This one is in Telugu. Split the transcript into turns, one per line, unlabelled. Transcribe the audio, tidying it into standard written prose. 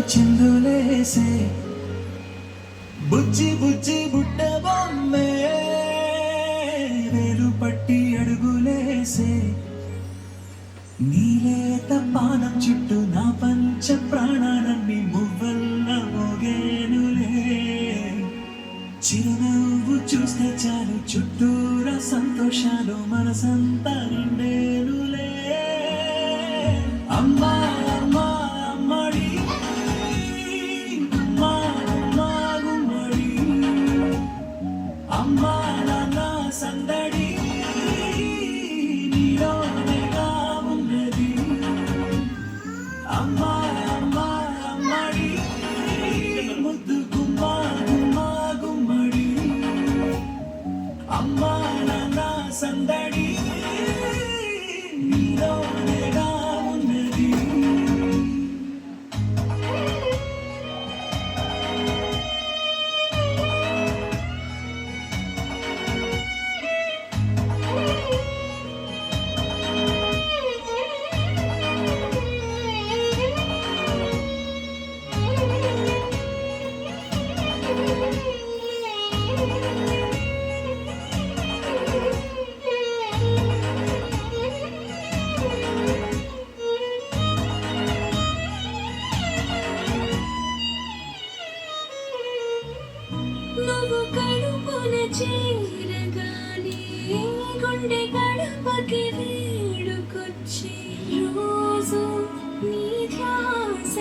చిందులేసే బుజ్జి బుజ్జి బుట్ట బొమ్మే వేలు పట్టి అడుగులేసే నీలేత పానం చుట్టూ నా పంచ ప్రాణాలన్నీ మువ్వల్ల మోగేనులే చిరునవ్వు చూస్తే చాలు చుట్టూరా సంతోషాలు మనసంతా నిండేనులే అమ్మా అమ్మా అమ్మడి అమ్మా అమ్మా గుమ్మడి అమ్మా నాన్న సందడి నీలోనేగా ఉన్నది అమ్మా అమ్మా అమ్మడి ముద్దు గుమ్మా గుమ్మా గుమ్మడి అమ్మా నాన్న సందడి నీలోనేగా ఉన్నది
నువ్వు కడుపున చేరగానే గుండె గడపకి వేడుకొచ్చి రోజు నీ ధ్యాస